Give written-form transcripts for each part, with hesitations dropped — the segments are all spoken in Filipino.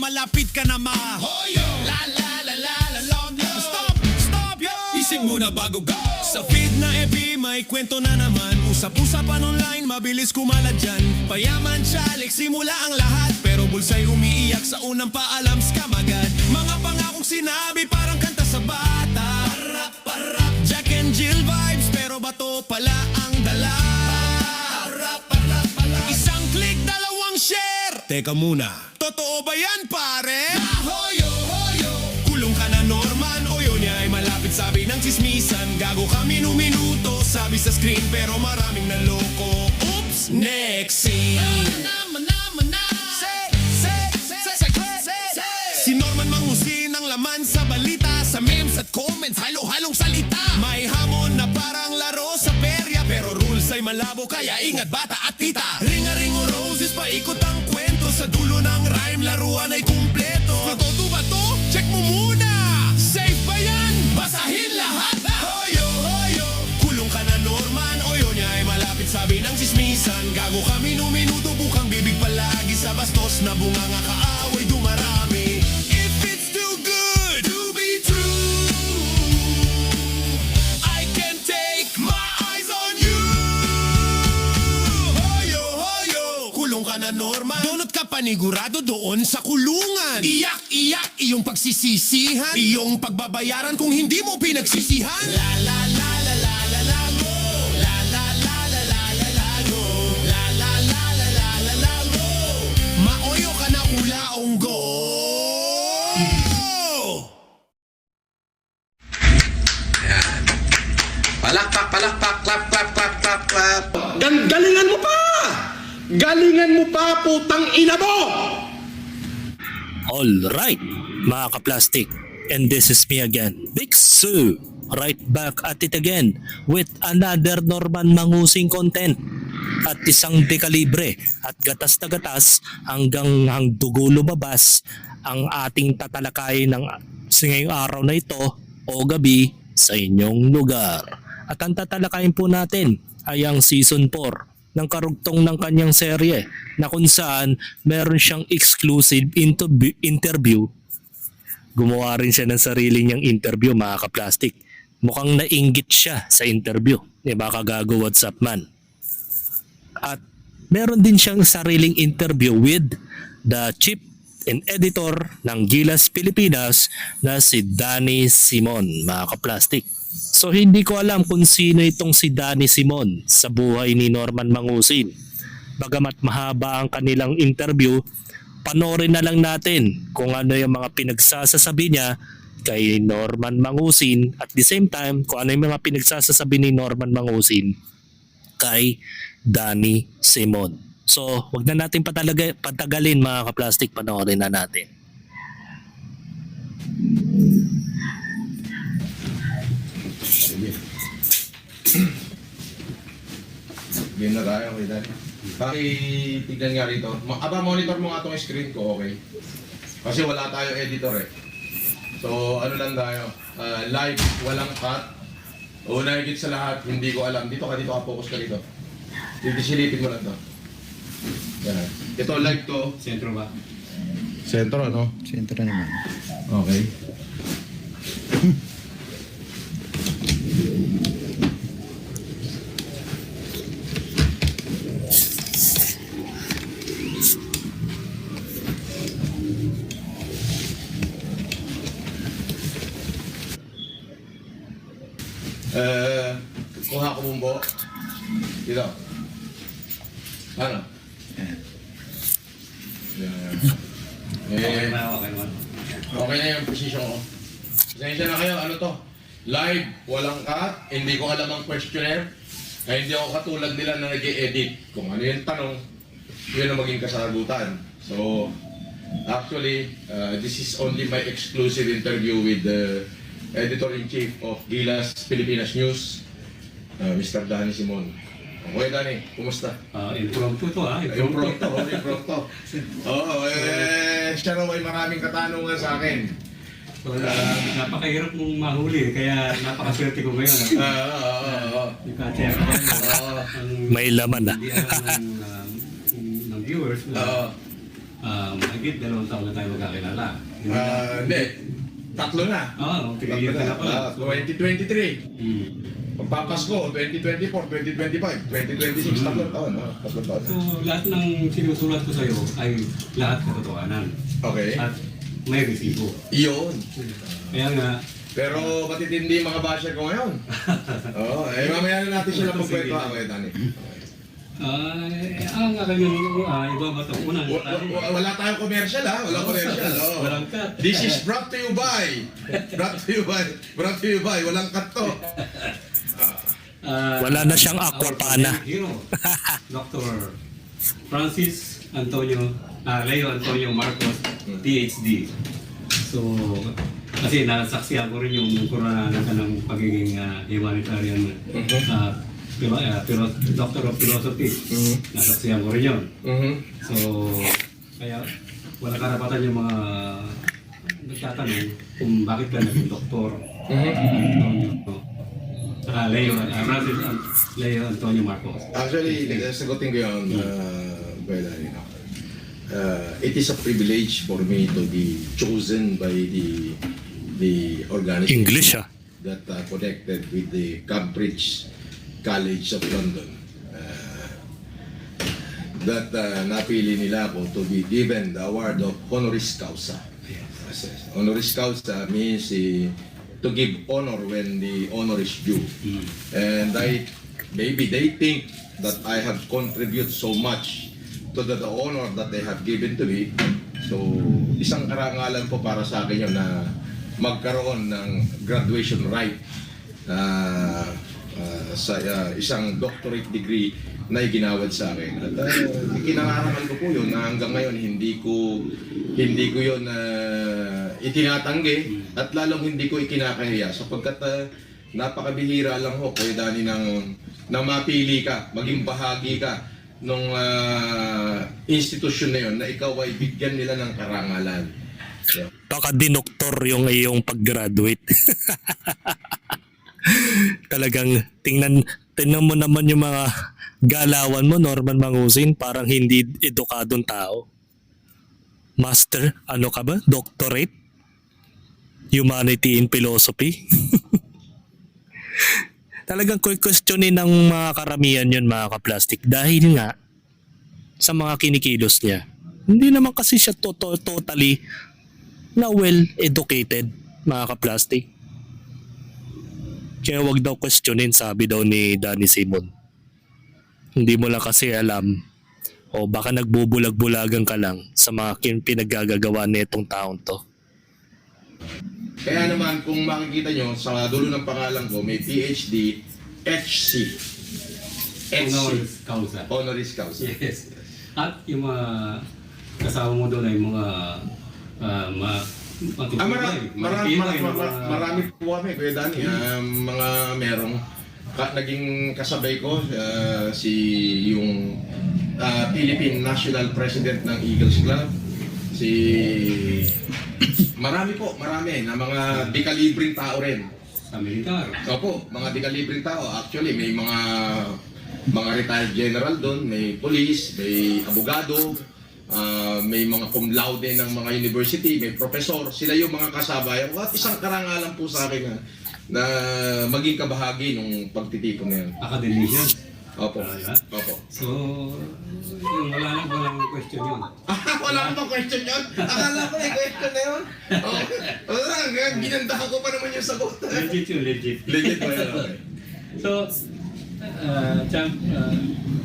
malapit ka na mahoyo. La la la la la long yo. Stop, stop yo. Isip muna bago go. Sa feed na FB may kwento na naman. Usap-usapan online, mabilis kumalat dyan. Payaman chalik, simula ang lahat. Pero bulsa'y umiiyak sa unang paalam, scam agad. Mga pangakong sinabi parang kanta sa bata. Parap, parap, Jack and Jill vibes. Pero bato pala ang dala. Parap, parap, parap. Isang click, dalawang share. Teka muna, totoo ba yan pare? Hoyo, hoyo. Kulong ka na Norman, o yun niya ay malapit sabi ng chismisan. Gago ka minuto, sabi sa screen pero maraming naloko. Oops, next scene. Si Norman Mangusin ang laman sa balita. Sa memes at comments, halo-halong salita. May hamon na parang laro sa perya. Pero rules ay malabo kaya ingat bata at tita. Ring-a-ring o roses, paikot ang kwento. Sa dulo ng rhyme, laruan ay kumpleto. Matoto ba to? Check mo muna. Safe ba yan? Basahin lahat. Hoyo, hoyo. Kulong ka na Norman, o yun niya ay malapit sabi ng chismisan. Gago ka minuto, bukang bibig palagi. Sa bastos na bunganga kaaway dumarami. If it's too good to be true, I can't take my eyes on you. Hoyo, hoyo. Kulong ka na Norman, donut ka panigurado doon sa kulungan. Iyak-iyak iyong pagsisisihan, iyong pagbabayaran kung hindi mo pinagsisihan. La la la la la la la go. La la la la la la la go. La la la la la la la go. Maoyo ka na ulaong go. Palakpak, palakpak, clap, clap, clap, clap, clap. Galingan mo pa! Galingan mo pa, putang ina mo! Alright, mga ka-plastic, and this is me again, Big Sue, right back at it again with another Norman Mangusing content at isang dekalibre at gatas na gatas hanggang ang dugo lumabas ang ating tatalakayin ng ngayong araw na ito o gabi sa inyong lugar. At ang tatalakayin po natin ay ang season 4 ng karugtong ng kanyang serye na kung saan meron siyang exclusive interview. Gumawa rin siya ng sarili niyang interview, mga ka-plastic. Mukhang nainggit siya sa interview ni Baka Gago WhatsApp Man. At meron din siyang sariling interview with the chief and editor ng Gilas Pilipinas na si Danny Simon, mga ka-plastic. So hindi ko alam kung sino itong si Danny Simon sa buhay ni Norman Mangusin. Bagamat mahaba ang kanilang interview, panoorin na lang natin kung ano yung mga pinagsasasabi niya kay Norman Mangusin at the same time kung ano yung mga pinagsasasabi ni Norman Mangusin kay Danny Simon. So wag na natin patagalin, mga ka-plastic, panoorin na natin. Game na tayo, okay, Danny. Pakitignan nga rito. Monitor mo nga itong screen ko, okay? Kasi wala tayo editor eh. So, ano lang tayo, live, walang cut. Una higit sa lahat, hindi ko alam. Dito ka, focus ka dito. Silipin mo lang to. Yan. Ito, live to. Sentro ba? Sentro, ano? Sentro naman. Okay. Kuha ko bumbo. Dito. Ano? Yan. Okay na, okay naman. Okay na yung position ko. Pasensya na kayo, ano to? Live, walang cut, hindi ko alam ang questionnaire. Kaya hindi ako katulad nila na nag-e-edit. Kung ano yung tanong, yun ang maging kasagutan. So, actually, this is only my exclusive interview with the Editor-in-Chief of Gilas Pilipinas News, Mr. Danny Simon. Okay, Danny, kumusta? Impromptu to ha? Impromptu. Oo, siya raw ay maraming katanungan sa akin. Napakahirap mong mahuli, kaya napakaswerte ko ngayon. Yung ka-check May laman na. Hindi alam ng viewers na Mahigit 2 taon na tayo magkakilala. Hindi. Tatlo na. Oo, Tatlo 3 years na. na pala. 2023. Hmm. Pagpapasko, 2024, 2025, 2026, tatlong taon. Tatlong taon. So, lahat ng sinusulat ko sa'yo ay lahat katotohanan. Okay. At may resibo. Iyon. Kaya nga, Pero matitindi yung mga basher ko ngayon. Oo, mamaya na natin sila pagkwento ako Dani. ang akin yung iba ba ito? Unang Wala tayong commercial ha, wala commercial. Oo. Walang cut. This is brought to you by, walang cut to. Wala na siyang aquapana. Our hero, Dr. Francis Antonio, Leo Antonio Marcos, PhD. So, kasi nasaksihan ko rin yung kurananan ka ng pagiging humanitarian Doctor of Philosophy. Nasaksihan ko rin yun. So, kaya wala karapatan yung mga nagtatanong kung bakit ka naging doktor. Leo Antonio Marcos. Actually, sagutin ko yun, it is a privilege for me to be chosen by the organization English that connected with the Cambridge College of London. That napili nila ako to be given the award of honoris causa. Honoris causa means to give honor when the honor is due. And maybe they think that I have contributed so much to the honor that they have given to me. So, isang karangalan po para sa akin yun na magkaroon ng graduation right sa isang doctorate degree na iginawad sa akin. At kinangarangan ko po yun na hanggang ngayon hindi ko yun itinatanggi at lalong hindi ko ikinakahiya sapagkat napakabihira lang ho Kuya Danny na mapili ka, maging bahagi ka nung institusyon na yun na ikaw ay bigyan nila ng karangalan. Yeah. Baka dinoktor yung iyong pag-graduate. Talagang tingnan mo naman yung mga galawan mo, Norman Mangusin, parang hindi edukadong tao. Master, ano ka ba? Doctorate? Humanity in Philosophy? Talagang questionin ng mga karamihan yun, mga kaplastic, dahil nga sa mga kinikilos niya. Hindi naman kasi siya totally na well-educated, mga kaplastic. Kaya wag daw questionin, sabi daw ni Danny Simon. Hindi mo lang kasi alam o baka nagbubulag-bulagan ka lang sa mga pinaggagawa nitong taong to. Kaya naman kung makikita nyo sa dulo ng pangalan ko may PhD HC. Honoris causa. Honoris causa. Yes. At yung mga kasama mo doon ay mga Marami po kami, Kuya Danny. Mga merong naging kasabay ko yung Philippine National President ng Eagles Club, marami na mga dekalibring tao rin. sa militar. Opo, mga dekalibring tao. Actually, may mga retired general doon, may police, may abogado, may mga cum laude ng mga university, may professor. Sila yung mga kasabayan ko. At isang karangalan po sa akin na maging kabahagi ng pagtitipon na yan. Academician. Opo. Diba? Opo. So, yung walang question yun. Wala akong question yun? Akala ko may question na yun? Wala, ginandahan ko pa naman yung sagot. Legit yun, legit. Legit ba yun? Okay. So, Champ,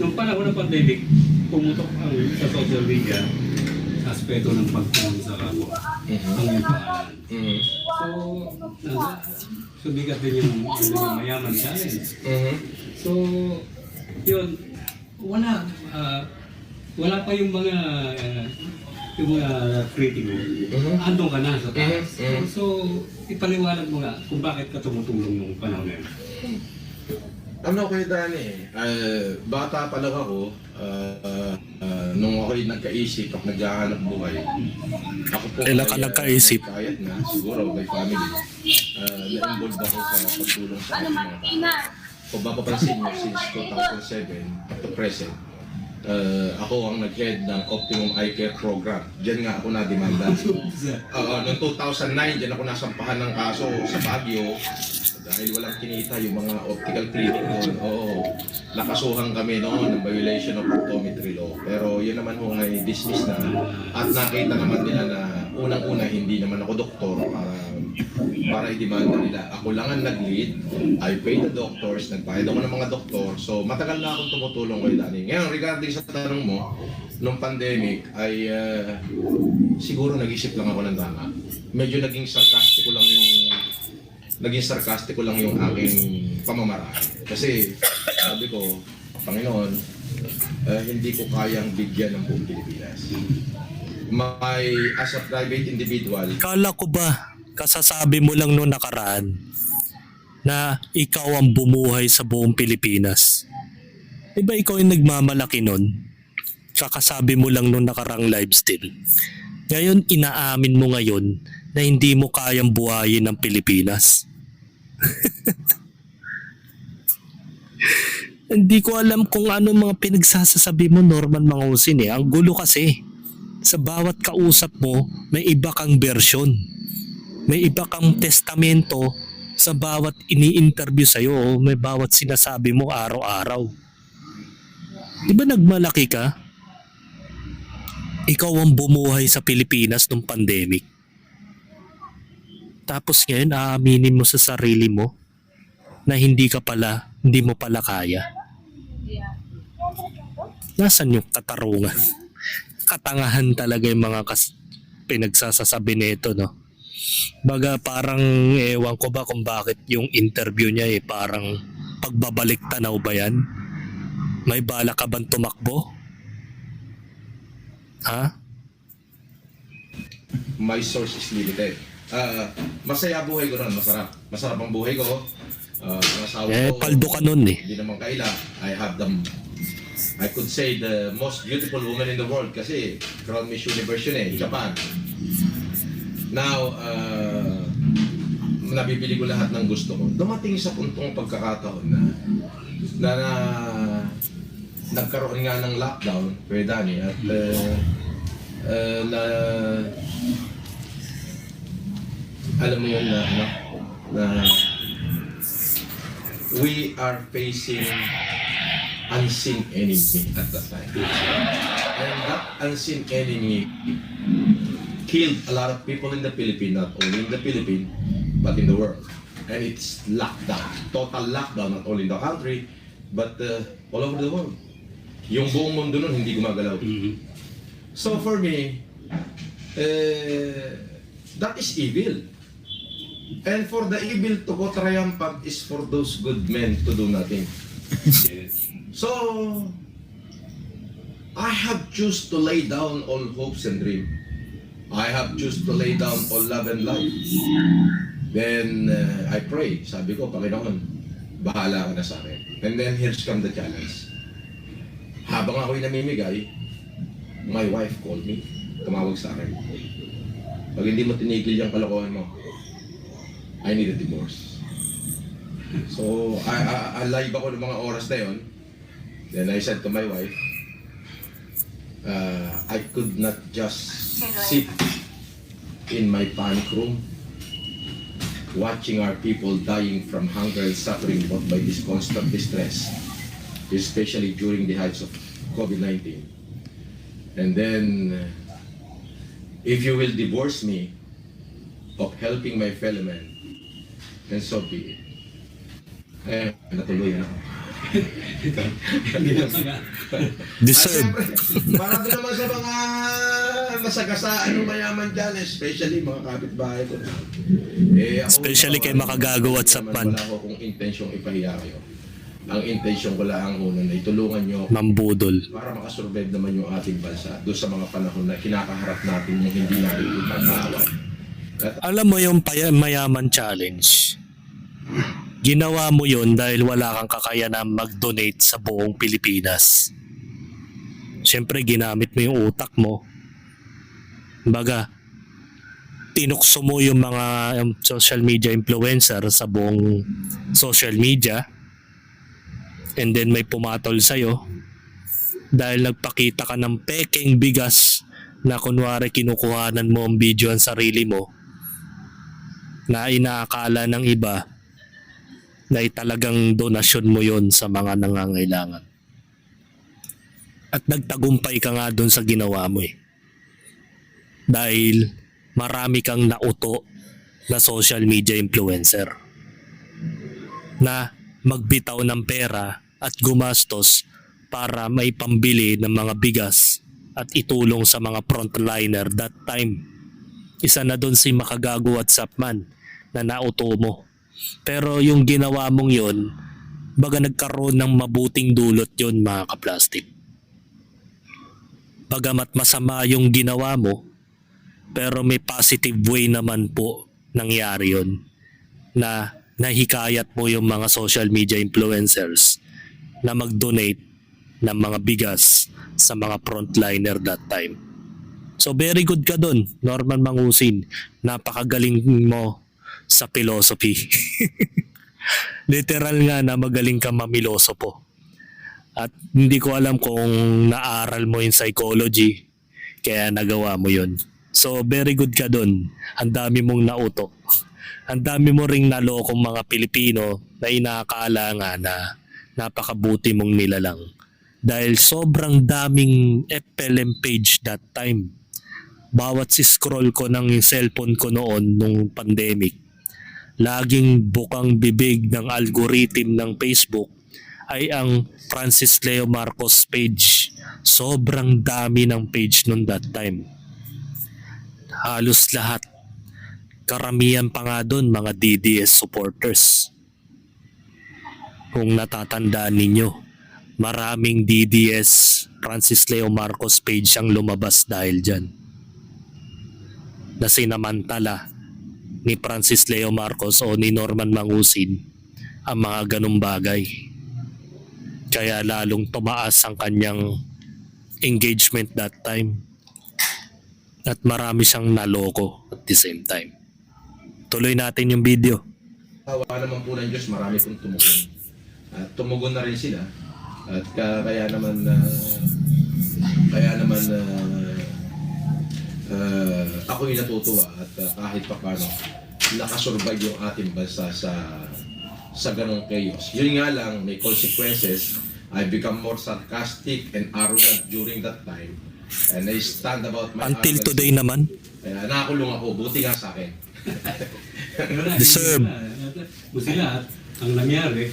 nung panahon ng pandemic, pumutok ang sa social media aspeto ng pagtanong sa kapwa. Ang yung pangalan. So, bigat din yung mayaman challenge. So, yun, wala pa yung mga kritiko. Andun ka na sa taas. So, ipaliwanag mo nga kung bakit ka tumutulong nung panahon na yun. Ano Kuya Danny, bata pa lang ako, nung ako'y nagkaisip at naghahanap buhay, ako po Kailan ka nagkaisip? Kahit na, siguro may family, na-involve ako sa pagtulong sa aking mga tao. Kung mapapansin nyo, since 2007 to present, ako ang nag-head ng Optimum Eye Care Program. Diyan nga ako na-demanda. Noong 2009, diyan ako nasampahan ng kaso sa Baguio dahil walang kinita yung mga optical clinic doon. Nakasuhan kami noon ng violation of optometry law. Pero yun naman ho ay dismiss na. At nakita naman nila na unang-una hindi naman ako doktor para i-demanda nila. Ako lang ang nag-lead. I paid the doctors, nagbayad ako ng mga doktor. So matagal na akong tumutulong kay Danny. Ngayon, regarding sa tanong mo, nung pandemic ay siguro nag-isip lang ako ng tama. Medyo naging sarcastic ko lang yung aking pamamaraan. Kasi sabi ko, Panginoon, hindi ko kayang bigyan ng buong Pilipinas. As a private individual, Kala ko ba, kasasabi mo lang noong nakaraan na ikaw ang bumuhay sa buong Pilipinas? Diba ikaw yung nagmamalaki nun? Kakasabi mo lang noong nakarang live stream. Ngayon, inaamin mo ngayon na hindi mo kayang buhayin ng Pilipinas. Hindi ko alam kung ano mga pinagsasasabi mo, Norman Mangusin eh. Ang gulo kasi. Sa bawat kausap mo, may iba kang version. May iba kang testamento sa bawat ini-interview sa'yo. May bawat sinasabi mo araw-araw. Di ba nagmalaki ka? Ikaw ang bumuhay sa Pilipinas nung pandemic. Tapos ngayon, aaminin mo sa sarili mo na hindi mo pala kaya. Nasaan yung katarungan? Katangahan talaga yung mga pinagsasasabi nito, no? Baga parang ewan ko ba kung bakit yung interview niya parang pagbabalik tanaw ba yan? May bala ka bang tumakbo? Ha? my source is limited. Masaya buhay ko nun, masarap. Masarap ang buhay ko. Ang asawa ko, Paldo ka nun eh. hindi naman kaila. I could say the most beautiful woman in the world kasi Crown Miss Universe yun Japan. Now, nabibili ko lahat ng gusto ko. Dumating sa puntong pagkakataon na nagkaroon nga ng lockdown, Kuya Danny, at alam mo yun na we are facing unseen enemy at that time. And that unseen enemy killed a lot of people in the Philippines, not only in the Philippines, but in the world. And it's lockdown, total lockdown, not only in the country, but all over the world. Yung buong mundo nun hindi gumagalaw. So for me, that is evil. And for the evil to go triumphant is for those good men to do nothing. So, I have choose to lay down all hopes and dreams. I have choose to lay down all love and life. Then, I pray. Sabi ko, Panginoon, bahala ka na sa akin. And then, here's come the challenge. Habang ako'y namimigay, my wife called me. Tumawag sa akin. Pag hindi mo tinigil yung kalokohan mo, I need a divorce. So, I live ako ng mga oras na yun. Then I said to my wife, I could not just sit in my panic room watching our people dying from hunger and suffering brought by this constant distress, especially during the heights of COVID-19. And then, if you will divorce me of helping my fellow men, then so be it. Natuloy na. Deserve. Para doon naman sa mga nasagasaan ng mayaman dyan, especially mga kapitbahay ko. Especially kay Makagago at Sapman. Wala ko kung intensyong ipahiya kayo. Ang intensyon ko lang na itulungan nyo Mambudol. para makasurvive naman yung ating bansa doon sa mga panahon na kinakaharap natin yung hindi natin ipagkawan. Alam mo yung mayaman challenge, ginawa mo yun dahil wala kang kakayanan mag-donate sa buong Pilipinas. Siyempre ginamit mo yung utak mo. Baga, tinukso mo yung mga social media influencer sa buong social media, and then may pumatol sa'yo, dahil nagpakita ka ng pekeng bigas na kunwari kinukuhanan mo ang video ang sarili mo na inaakala ng iba na talagang donasyon mo yon sa mga nangangailangan. At nagtagumpay ka nga doon sa ginawa mo eh. Dahil marami kang nauto na social media influencer na magbitaw ng pera at gumastos para may pambili ng mga bigas at itulong sa mga frontliner that time. Isa na doon si Makagago at Sapman na nauto mo. Pero yung ginawa mong yon, baga nagkaroon ng mabuting dulot yon mga kaplastik. Bagamat masama yung ginawa mo, pero may positive way naman po nangyari yon na nahikayat mo yung mga social media influencers na mag-donate ng mga bigas sa mga frontliner that time. So very good ka dun, Norman Mangusin. Napakagaling mo sa philosophy. Literal nga na magaling ka mamilosopo. At hindi ko alam kung naaral mo yung psychology kaya nagawa mo yun. So very good ka dun. Ang dami mong nauto. Ang dami mo ring nalokong mga Pilipino na inaakala nga na napakabuti mong nilalang. Dahil sobrang daming FLM page that time. Bawat si-scroll ko ng cellphone ko noon nung pandemic, laging bukang bibig ng algorithm ng Facebook ay ang Francis Leo Marcos page. Sobrang dami ng page noon that time. Halos lahat. Karamihan pa nga doon mga DDS supporters. Kung natatandaan ninyo, maraming DDS Francis Leo Marcos page ang lumabas dahil dyan. Na sinamantala ni Francis Leo Marcos o ni Norman Mangusin ang mga ganung bagay. Kaya lalong tumaas ang kanyang engagement that time. At marami siyang naloko at the same time. Tuloy natin yung video. Awa naman po ng Diyos, marami pong tumugon. At tumugon na rin sila. At kaya naman ako'y natutuwa at kahit pa paano nakasurvive yung ating bansa sa ganong chaos. Yun nga lang, may consequences. I become more sarcastic and arrogant during that time. And I stand about my Until arrogance. today naman, Kaya nakakulong ako, buti nga sa akin. Deserve. Buti lahat, ang nangyari,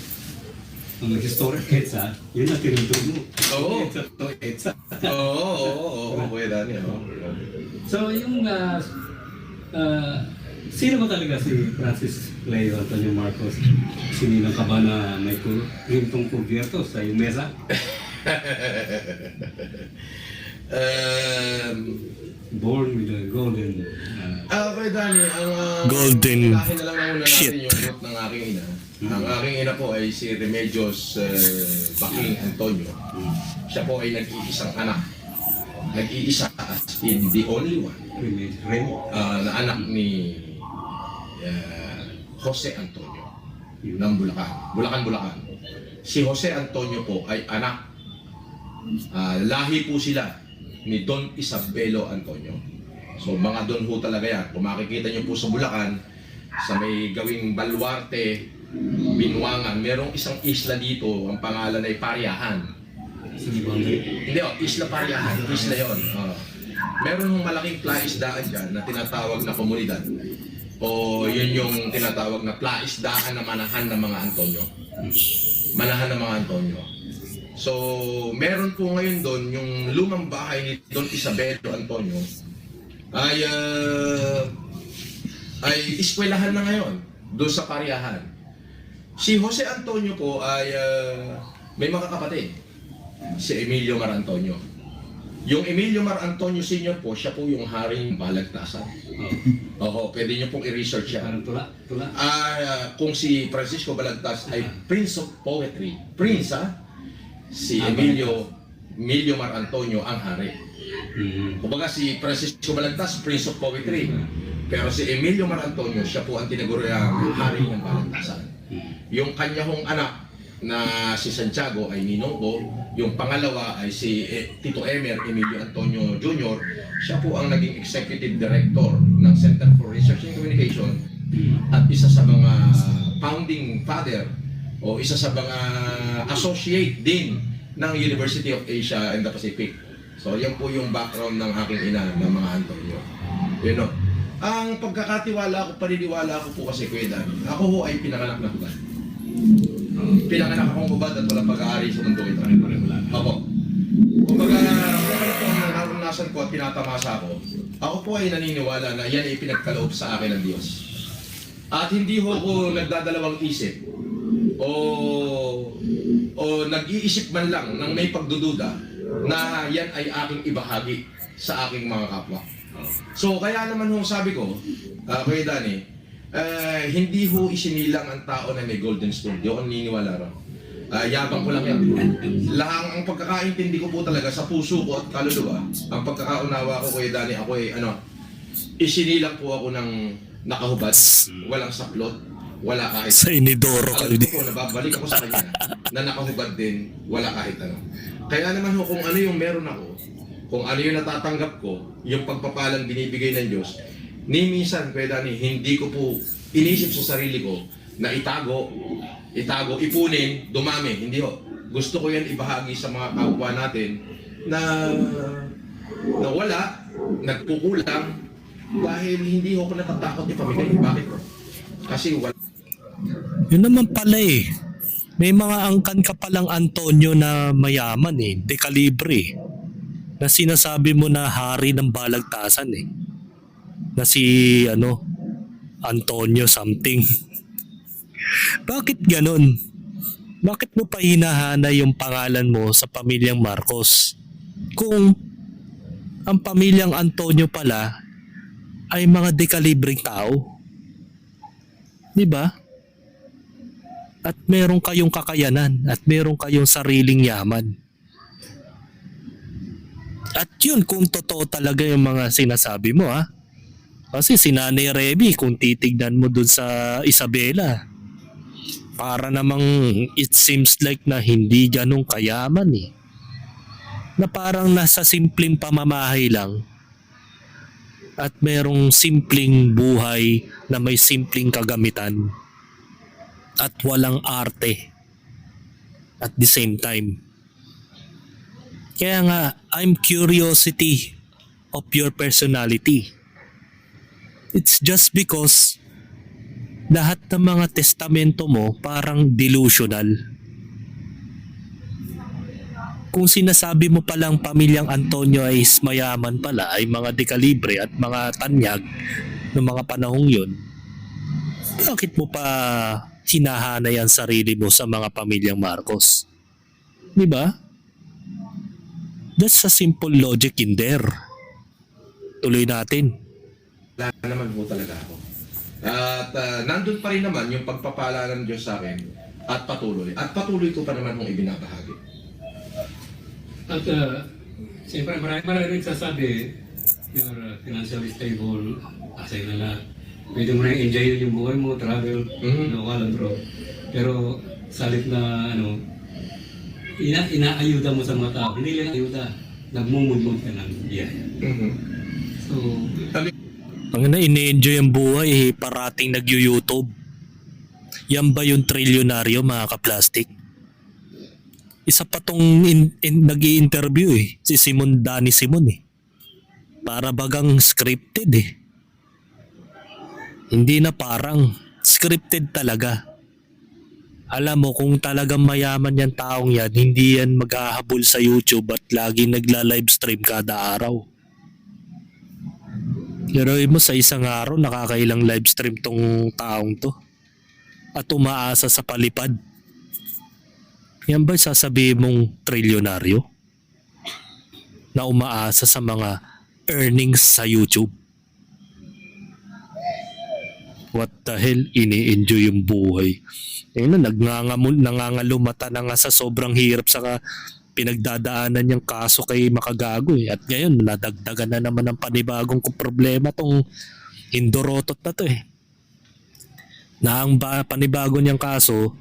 ang historic EDSA, yun na tinutunog. Oo. EDSA. Oo, Kuya Danny. So yung, sino ba talaga si Francis Leo Antonio Marcos? Sininang ka ba na may rintong kubyerto sa yung mesa? Born with a golden... Kuya Danny, Golden unahin na lang muna shit. natin yung root ng aking ina. Ang aking ina po ay si Remedios Baking Antonio. Siya po ay nag-iisang anak. Nag-iisa as in the only one na anak ni Jose Antonio ng Bulacan. Si Jose Antonio po ay anak, lahi po sila ni Don Isabelo Antonio. So mga Don ho talaga yan. Kung makikita nyo po sa Bulacan, sa may gawing Baluarte, Binuangan, merong isang isla dito, ang pangalan ay Pariahan. Hindi, Isla Pariahan, isla yon. Meron hong malaking plaisdaan dyan na tinatawag na komunidad. O yun yung tinatawag na plaisdaan na manahan ng mga Antonio. Manahan ng mga Antonio. So, meron po ngayon doon yung lumang bahay ni Don Isabelo Antonio ay eskwelahan na ngayon doon sa Pariahan. Si Jose Antonio po ay may mga kapatid. Si Emilio Mar Antonio. Yung Emilio Mar Antonio Sr. po, siya po yung haring Balagtasan. Oo, pwede nyo pong i-research yan. Parang tula. Kung si Francisco Balagtas ay Prince of Poetry. Prince, si Emilio Mar Antonio ang hari. Kumbaga si Francisco Balagtas, Prince of Poetry. Pero si Emilio Mar Antonio, siya po ang tinaguriang hari ng Balagtasan. Yung kanya hong anak na si Santiago ay ninong ko. Yung pangalawa ay si Tito Emer Emilio Antonio Jr. Siya po ang naging executive director ng Center for Research and Communication at isa sa mga founding father o isa sa mga associate din ng University of Asia and the Pacific. So yan po yung background ng aking ina ng mga Antonio. You know, ang pagkakatiwala ko, paniniwala ko po kasi Kuya Danny, ako ho ay pinanganak na hubad. Pinanganak akong hubad at walang pag-aari sa mundo ito. Opo. Kumbaga, kung ano po ang naranasan ko at pinatamasa ko, ako po ay naniniwala na yan ay pinagkaloob sa akin ng Diyos. At hindi ho ko nagdadalawang isip o nag-iisip man lang ng may pagdududa na yan ay aking ibahagi sa aking mga kapwa. So kaya naman ho sabi ko, Kuya Danny, hindi ho isinilang ang tao na may golden spoon. Di ako naniniwala ron. Yabang ko lang yan. Ang pagkakaintindi ko po talaga sa puso ko at kaluluwa, ang pagkakaunawa ko Kuya Danny, ako ay isinilang po ako ng nakahubad, walang saplot, wala kahit Sa inidoro ka alam ko po, nababalik ako sa kanya na nakahubad din, wala kahit ano. Kaya naman ho, kung ano yung meron ako, kung ano yung natatanggap ko, yung pagpapalang binibigay ng Diyos, ni minsan, Kuya Danny, hindi ko po inisip sa sarili ko na itago, ipunin, dumami. Hindi ho. Gusto ko yan ibahagi sa mga kapwa natin na wala, nagkukulang, dahil hindi ho ako natatakot ipamigay. Bakit? Kasi wala. Yun naman pala eh. May mga angkan ka palang Antonio na mayaman eh, dekalibre. Na sinasabi mo na hari ng balagtasan eh. Na si Antonio something. Bakit ganun? Bakit mo pa hinahana yung pangalan mo sa pamilyang Marcos? Kung ang pamilyang Antonio pala ay mga dekalibreng tao. Di ba? At meron kayong kakayanan at meron kayong sariling yaman. At yun kung totoo talaga yung mga sinasabi mo ha. Kasi si Nanay Reby, kung titignan mo dun sa Isabela, para namang it seems like na hindi ganun kayaman eh. Na parang nasa simpleng pamamahay lang at merong simpleng buhay na may simpleng kagamitan at walang arte at the same time. Kaya nga, I'm curiosity of your personality. It's just because lahat ng mga testamento mo parang delusional. Kung sinasabi mo palang pamilyang Antonio ay mayaman pala, ay mga dekalibre at mga tanyag ng mga panahong yun, bakit mo pa hinahanay ang sarili mo sa mga pamilyang Marcos? Di ba? That's a simple logic in there. Tuloy natin. Wala naman po talaga ako. At nandun pa rin naman yung pagpapala ng Diyos sa akin at patuloy. At patuloy ko pa naman kung ibinabahagi. At siyempre maraming sasabi, you're financially stable, asay na lahat. Pwede mo na enjoy yung buhay mo, travel, walang bro. Pero salit na inaayuda mo sa mga tao, hindi lang ayuda, nagmumudmud ka ng biyaya. So, Ang ini-enjoy ang buhay eh, parating nag-YouTube. Yan ba yung trilyonaryo mga kaplastik? Isa pa tong nag-i-interview eh, si Danny Simon eh. Para bagang scripted eh. Hindi na parang scripted talaga. Alam mo kung talagang mayaman yan taong yan, hindi yan maghahabol sa YouTube at lagi nagla-livestream kada araw. Pero mo sa isang araw nakakailang livestream tong taong to at umaasa sa palipad. Yan ba sasabihin mong trilyonaryo na umaasa sa mga earnings sa YouTube? What the hell, ini-enjoy yung buhay. Ayun na, nangangalumata na nga sa sobrang hirap sa pinagdadaanan niyang kaso kay Makagago eh. At ngayon, nadagdagan na naman ng panibagong problema tong Indorotot na to eh. Na ang panibago niyang kaso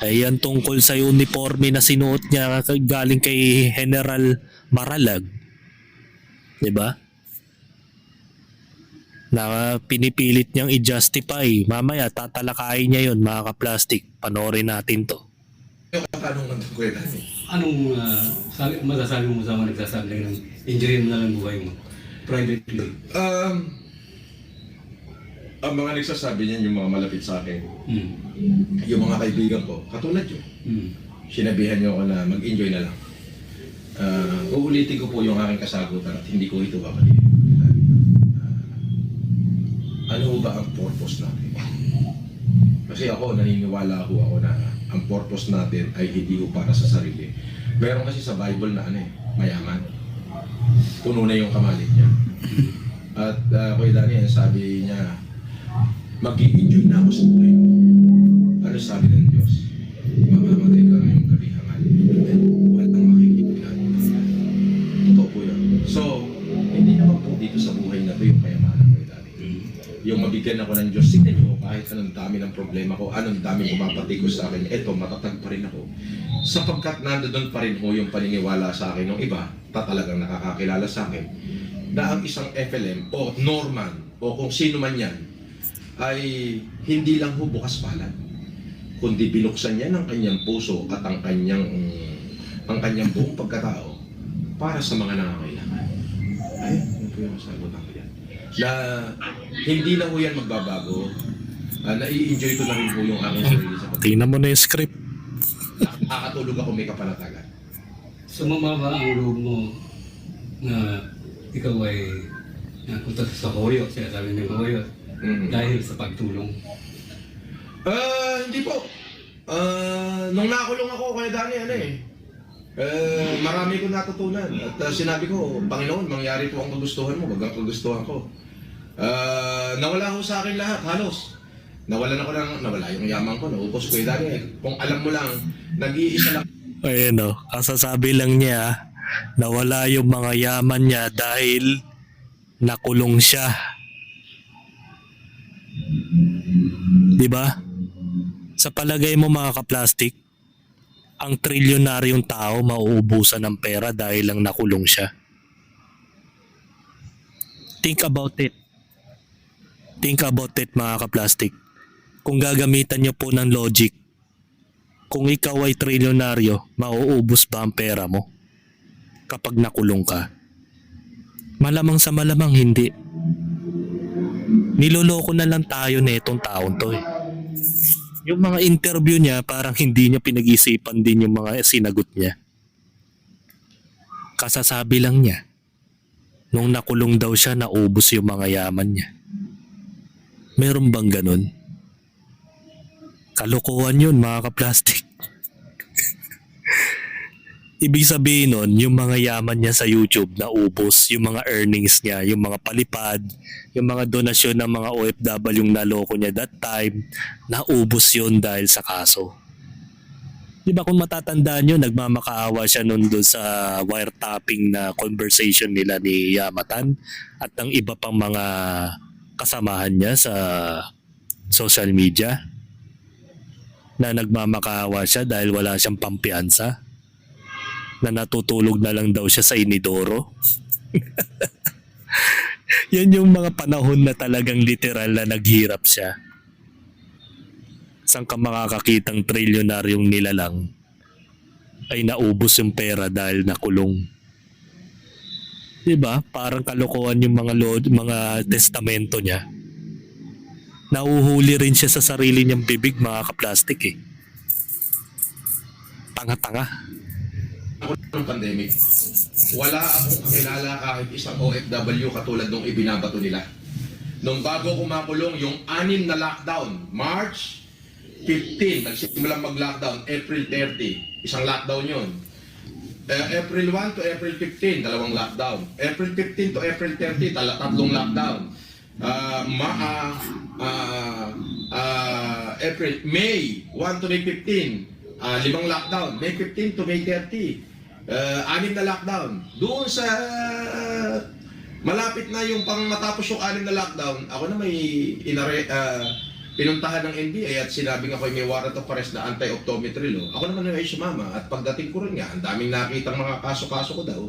Ayan tungkol sa uniforme na sinuot niya galing kay General Maralag. 'Di ba? Na pinipilit niyang i-justify. Mamaya tatalakayin niya 'yon, mga ka-plastic. Panoorin natin 'to. Yung katanungan ko kuya Dani. Anong masasabi mo sa mga nagsasabi ng enjoy mo na lang buhay mo? Privately. Ang mga nagsasabi niyan yung mga malapit sa akin, Mm. yung mga kaibigan ko, katulad yun. Mm. Sinabihan niyo ako na mag-enjoy na lang. Uulitin ko po yung aking kasagutan at hindi ko ito babalikin. Ano ba ang purpose natin? Kasi ako, naniniwala ako na ang purpose natin ay hindi ko para sa sarili. Meron kasi sa Bible na mayaman. Puno na yung kamalit niya. At Kuya Dani, sabi niya, mag-i-enjoy na ako sa buhay ko. Ano sabi ng Diyos? Mamamatay ka ngayong gabi hangalin. Walang makikita. Totoo po yun. So, hindi naman po dito sa buhay na ito yung kayamanan, Kuya Dani. Yung mabigyan ako ng Diyos, tignan niyo, kahit anong dami ng problema ko, anong dami pumapatikos sa akin, eto, matatag pa rin ako. Sapagkat nandoon pa rin ho yung paniniwala sa akin ng iba, talagang nakakakilala sa akin, na ang isang FLM o Norman o kung sino man yan, ay hindi lang ho bukas palad, kundi binuksan niya ng kanyang puso at ang kanyang buong pagkatao para sa mga nangangailangan. Ay, ano po yung sagot ako yan? Na hindi na ho yan magbabago. Nai-enjoy ko na rin po yung aking sarili sa pagkakas. Tingnan mo na yung script. Nakakatulog ako may kapanatagan. Sumama ang loob mo na ikaw ay napunta sa Hoyo, sinasabi ng Hoyo, dahil sa pagtulong. Hindi po. Nung nakulong ako kay Dani, marami ko natutunan. At sinabi ko, Panginoon, mangyari po ang kagustuhan mo, wag ang kagustuhan ko. Nawala ko sa akin lahat, halos. Nawala yung yaman ko, naupos ko kay Dani. Kung alam mo lang, nag-iisa lang. Ayan o, kasasabi lang niya, nawala yung mga yaman niya dahil nakulong siya. Diba? Sa palagay mo mga ka-plastic, ang trilyonaryong tao mauubusan ng pera dahil lang nakulong siya. Think about it. Think about it mga ka-plastic. Kung gagamitan niyo po ng logic, kung ikaw ay trilyonaryo, mauubos ba ang pera mo kapag nakulong ka? Malamang sa malamang hindi. Niloloko na lang tayo na itong taon to eh. Yung mga interview niya, parang hindi niya pinag-isipan din yung mga sinagot niya. Kasasabi lang niya, nung nakulong daw siya, naubos yung mga yaman niya. Meron bang ganun? Kalokohan yun mga ka-plastic. Ibig sabihin nun, yung mga yaman niya sa YouTube naubos, yung mga earnings niya, yung mga palipad, yung mga donasyon ng mga OFW yung naloko niya that time, naubos yun dahil sa kaso. Di ba kung matatandaan nyo, nagmamakaawa siya nun doon sa wiretapping na conversation nila ni Yamatan at ng iba pang mga kasamahan niya sa social media na nagmamakaawa siya dahil wala siyang pampiyansa, na natutulog na lang daw siya sa inidoro. Yan yung mga panahon na talagang literal na naghirap siya. Saan ka makakakitang trilyonaryong nilalang ay naubos yung pera dahil nakulong? Diba? Parang kalokohan yung mga testamento niya. Nauhuli rin siya sa sarili niyang bibig mga ka-plastic eh. Tanga-tanga. Ako ng pandemic, wala akong kakilala kahit isang OFW katulad nung ibinabato nila. Nung bago kumakulong, yung 6 na lockdown, March 15, nagsimulang mag-lockdown, April 30, isang lockdown yun. April 1 to April 15, dalawang lockdown. April 15 to April 30, tatlong lockdown. May 1 to May 15, 5 lockdown. May 15 to May 30, 6 na lockdown. Doon sa malapit na yung pang matapos yung 6 na lockdown, ako na may pinuntahan ng NBI at sinabing ako may warrant of arrest na anti-optometry law, ako naman ay sumama at pagdating ko rin nga, ang daming nakitang mga kaso-kaso ko daw,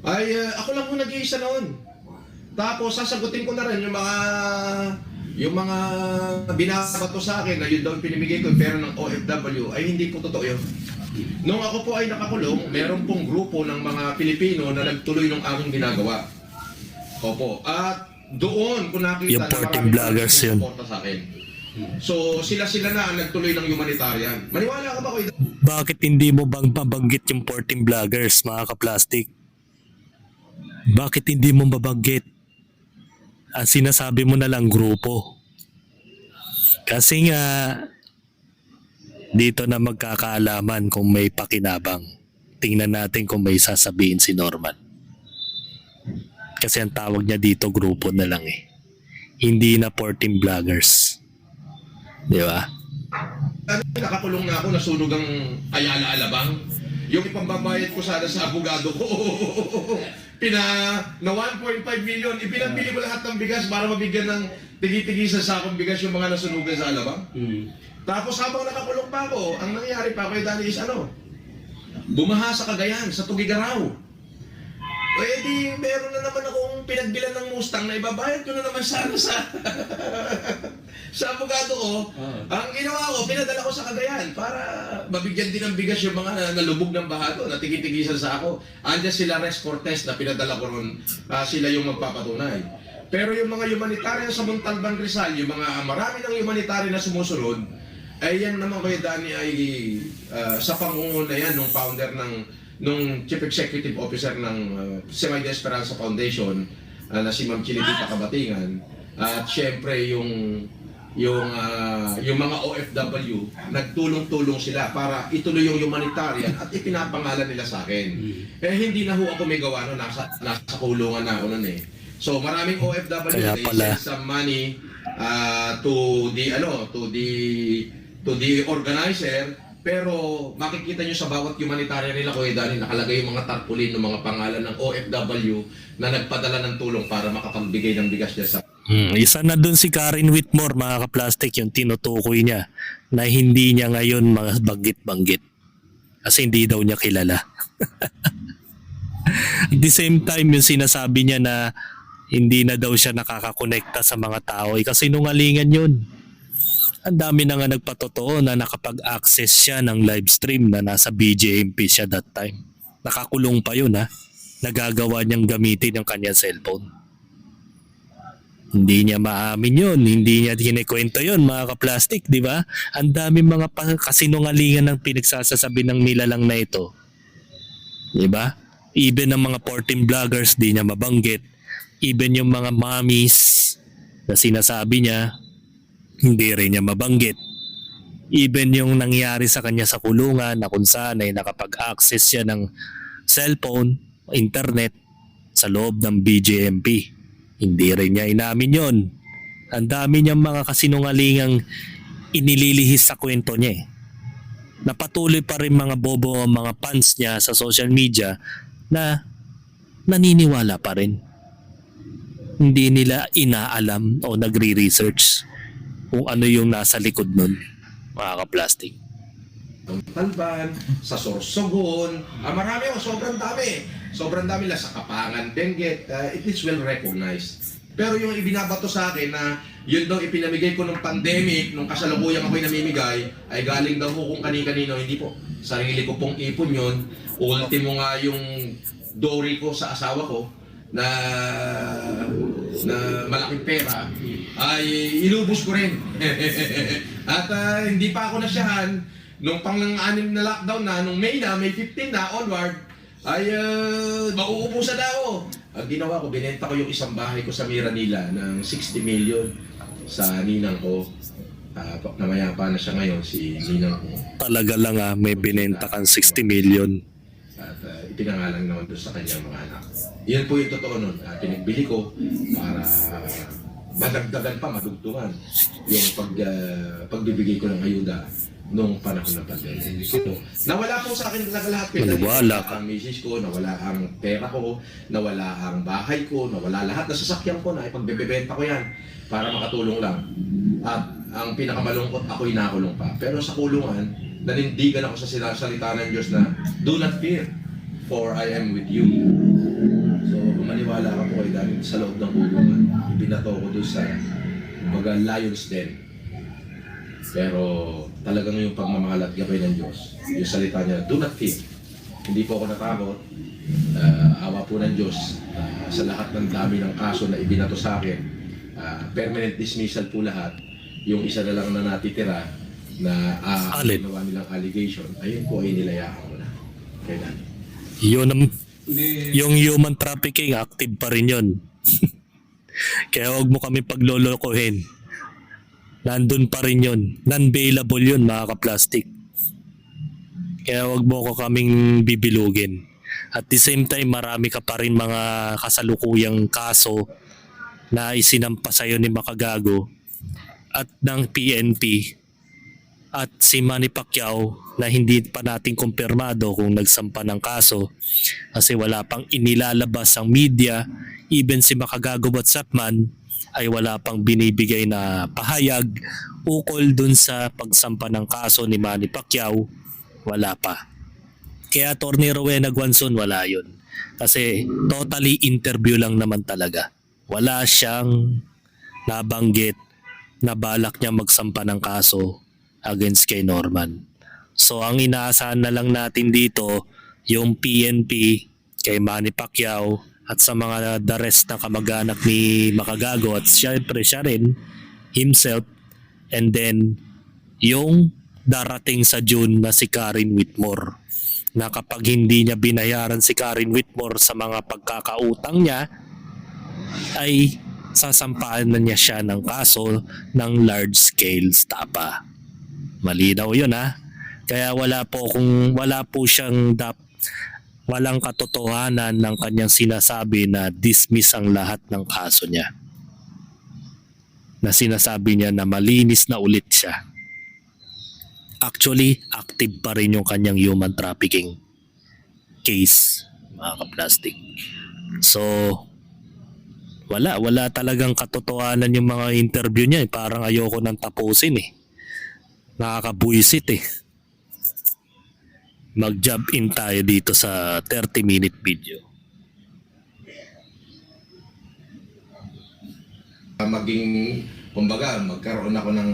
ay ako lang po nag-iisa noon. Tapos sasagutin ko na rin yung mga binabato sa akin na yun daw pinimigay ko yung pera ng OFW, ay hindi po totoo yun. Nung ako po ay nakakulong, meron pong grupo ng mga Pilipino na nagtuloy ng aking ginagawa. Opo. At doon ko nakita Yung 14 vloggers yun. Sa akin. So sila na ang nagtuloy ng humanitarian. Maniwala ka ba ko? Bakit hindi mo bang mabanggit yung 14 vloggers, mga kaplastik? Bakit hindi mo mabanggit? Ang sinasabi mo na lang grupo. Kasi nga, dito na magkakaalaman kung may pakinabang. Tingnan natin kung may sasabihin si Norman. Kasi ang tawag niya dito grupo na lang eh. Hindi na 14 vloggers. Di ba? Nakakulong na ako, nasunog ang Ayala Alabang. Yung ipambabayad ko sana sa abogado ko, na 1.5 million, ipinabili ko lahat ng bigas para mabigyan ng tigi-tigi sa sakong bigas yung mga nasunugan sa Alabang. Tapos habang nakakulong pa ako, ang nangyari pa kay Dani is bumaha sa Cagayan, sa Tugigaraw. Eh di, meron na naman akong pinagbilan ng Mustang na ibabayad ko na naman sana sa sa abogado ko. Ang ginawa ko, pinadala ko sa Cagayan para mabigyan din ng bigas yung mga nalubog ng baha doon, na tigitigisan sa ako. Andiyan sila Res Cortez na pinadala ko ron, sila yung magpapatunay. Pero yung mga humanitarian sa Montalban Rizal, yung mga marami ng humanitarian na sumusunod, ay yan naman kay Dani ay sa pangunguna yan nung founder nung Chief Executive Officer ng Semay de Esperanza Foundation na si Ma'am Chilidita Kabatingan, at syempre yung mga OFW, nagtulong-tulong sila para ituloy yung humanitarian at ipinapangalan nila sa akin. Eh hindi na ho ako may gawa no, nasa kulungan na ako noon eh. So maraming OFW Kaya they pala. send some money to the organizer. Pero makikita nyo sa bawat humanitarian nila, Kuya Dani, nakalagay yung mga tarpaulin ng mga pangalan ng OFW na nagpadala ng tulong para makapagbigay ng bigas niya sa... Isa na dun si Karen Whitmore, mga kaplastik, yung tinutukoy niya na hindi niya ngayon mga banggit-banggit. Kasi hindi daw niya kilala. At the same time, yung sinasabi niya na hindi na daw siya nakakakonekta sa mga tao, kasi nungalingan yun. Ang dami na nga nagpatotoo na nakapag-access siya ng live stream na nasa BJMP siya that time. Nakakulong pa yun ha. Nagagawa niyang gamitin yung kanyang cellphone. Hindi niya maamin yun. Hindi niya kinikwento yun, mga kaplastik, di ba? Ang dami mga kasinungalingan ng pinagsasasabi ng nilalang na ito. Di ba? Even ang mga 14 vloggers, di niya mabanggit. Even yung mga mommies na sinasabi niya, hindi rin niya mabanggit. Even yung nangyari sa kanya sa kulungan na kung saan ay nakapag-access siya ng cellphone, internet sa loob ng BJMP. Hindi rin niya inamin yon. Ang dami niyang mga kasinungalingang inililihis sa kwento niya eh. Napatuloy pa rin mga bobo ang mga fans niya sa social media na naniniwala pa rin. Hindi nila inaalam o nagre-research kung ano yung nasa likod nun, mga kaplastik. Talban, sa Sorsogon, marami o, sobrang dami. Sobrang dami lang sa Kapangan, Benguet, it is well recognized. Pero yung ibinabato sa akin na yun daw ipinamigay ko nung pandemic, nung kasalukuyang ako'y namimigay, ay galing daw ko kung kani-kanino, hindi po. Sarili ko pong ipon yun. Ultimo nga yung dory ko sa asawa ko, na malaking pera, ay inubos ko rin. At hindi pa ako nasyahan, nung pang-anim na lockdown na, nung May 15 na onward, ay mauubusan na ako. Ang ginawa ko, binenta ko yung isang bahay ko sa Miranila ng 60 million sa ninang ko. Namayapa na siya ngayon, si ninang ko. Talaga lang may binenta kang 60 million. At ipinangalan naman doon sa kanyang mga anak. Yan po yung totoo nun. Pinagbili ko para madagdagan pa, madugtungan yung pagbibigay ko ng ayuda nung panahon ng pandemic. So, nawala po sa akin lahat. Maniwala ka. Ang misis ko, nawala ang pera ko, nawala ang bahay ko, nawala lahat na sasakyan ko na ipagbebenta ko yan para makatulong lang. At ang pinakamalungkot, ako'y nakulong pa. Pero sa kulungan, nanindigan ako sa sinasalita ng Diyos na, do not fear, for I am with you. So, maniwala ka po kay Danny sa loob ng kulungan. Ibinato ko doon sa lion's den. Pero talagang yung pagmamahal at gabay ng Diyos, yung salita niya, do not fear. Hindi po ako natakot. Awa po ng Diyos sa lahat ng dami ng kaso na ibinato sa akin. Permanent dismissal po lahat. Yung isa na lang na natitira na Alin? ginawa nilang allegation, ayun po ay nilayaan ko na. Kay Danny. Yun ang, Hindi, yung human trafficking, active pa rin yun. Kaya huwag mo kami paglolokohin. Nandun pa rin yun. Non-bailable yun, mga ka-plastic. Kaya huwag mo ko kaming bibilugin. At the same time, marami ka pa rin mga kasalukuyang kaso na isinampa sa'yo ni Makagago at ng PNP at si Manny Pacquiao na hindi pa natin kumpirmado kung nagsampa ng kaso kasi wala pang inilalabas ang media. Even si Makagago Whatsappman ay wala pang binibigay na pahayag ukol dun sa pagsampa ng kaso ni Manny Pacquiao. Wala pa. Kaya Atty. Rowena Guanzon, wala yun. Kasi totally interview lang naman talaga. Wala siyang nabanggit na balak niya magsampa ng kaso against kay Norman. So ang inaasahan na lang natin dito, yung PNP kay Manny Pacquiao at sa mga the rest na kamag-anak ni Makagago at syempre siya rin himself, and then yung darating sa June na si Karen Whitmore, na kapag hindi niya binayaran si Karen Whitmore sa mga pagkakautang niya ay sasampahan na niya siya ng kaso ng large scale estafa. Malinaw yun, ha. Kaya wala po siyang walang katotohanan ng kanyang sinasabi na dismiss ang lahat ng kaso niya. Na sinasabi niya na malinis na ulit siya. Actually, active pa rin yung kanyang human trafficking case, mga ka-plastic. So, wala talagang katotohanan yung mga interview niya. Parang ayoko nang tapusin eh. Nakakabuisit eh. Mag-job in tayo dito sa 30-minute video. Magkaroon ako ng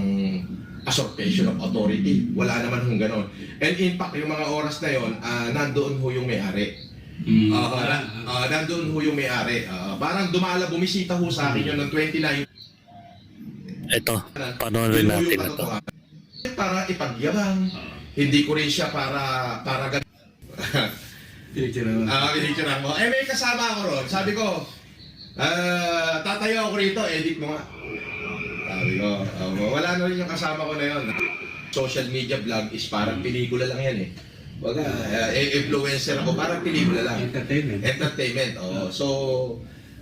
usurpation of authority. Wala naman hong ganon. And in fact, yung mga oras na yon, nandoon ho yung may-ari. Nandoon ho yung may-ari. Parang bumisita ho sa akin yun ng 29. Ito, panoorin Yun ho natin yung ito. katotohanan. Para ipagyabang. Hindi ko rin siya para pinicturean mo. pinicturean mo. May kasama ako ron. Sabi ko, tatayo ako rito, edit mo nga. Sabi ko, wala na rin yung kasama ko na yun. Social media vlog is parang pelikula lang yan eh. Baga, influencer ako, parang pelikula lang. Entertainment, oo. So,